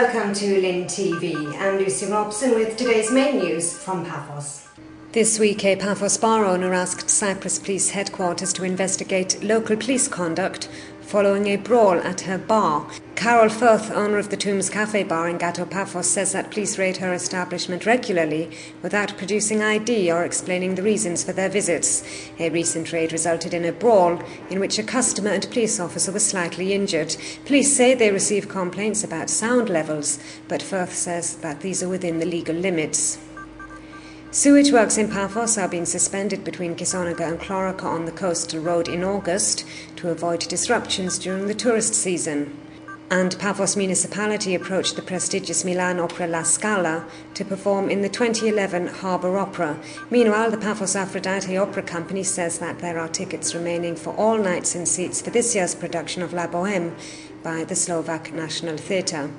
Welcome to Lynn TV. I'm Lucy Robson with today's main news from PAPHOS. This week, a PAPHOS bar owner asked CYPRUS Police Headquarters to investigate local police conduct following a brawl at her bar. Carol Firth, owner of the Tombs Cafe bar in Ghetto PAPHOS, says that police raid her establishment regularly without producing ID or explaining the reasons for their visits. A recent raid resulted in a brawl in which a customer and police officer were slightly injured. Police say they receive complaints about sound levels, but Firth says that these are within the legal limits. Sewage works in PAPHOS are being suspended between Kisonaga and Clorica on the coastal road in August to avoid disruptions during the tourist season. And PAPHOS municipality approached the prestigious Milan Opera La Scala to perform in the 2011 Harbour Opera. Meanwhile, the PAPHOS Aphrodite Opera Company says that there are tickets remaining for all nights and seats for this year's production of La Bohème by the Slovak National Theatre.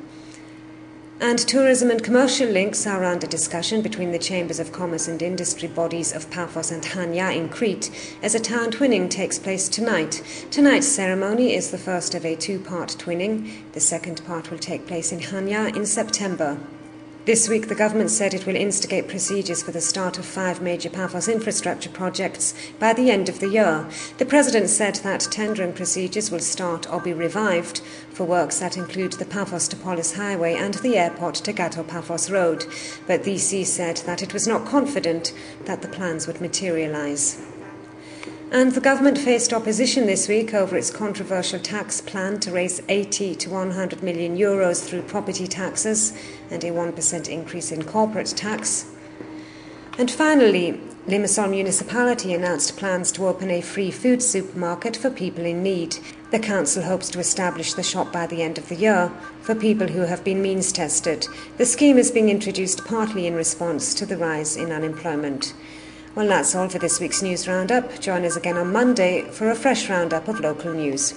And tourism and commercial links are under discussion between the Chambers of Commerce and Industry bodies of PAPHOS and Hania in Crete as a town twinning takes place tonight. Tonight's ceremony is the first of a two-part twinning. The second part will take place in Hania in September. This week, the government said it will instigate procedures for the start of 5 major PAPHOS infrastructure projects by the end of the year. The President said that tendering procedures will start or be revived for works that include the PAPHOS to Polis Highway and the airport to Ghetto PAPHOS Road. But the EC said that it was not confident that the plans would materialise. And the government faced opposition this week over its controversial tax plan to raise 80 to 100 million euros through property taxes and a 1% increase in corporate tax. And finally, Limassol Municipality announced plans to open a free food supermarket for people in need. The council hopes to establish the shop by the end of the year for people who have been means tested. The scheme is being introduced partly in response to the rise in unemployment. Well, that's all for this week's News Roundup. Join us again on Monday for a fresh roundup of local news.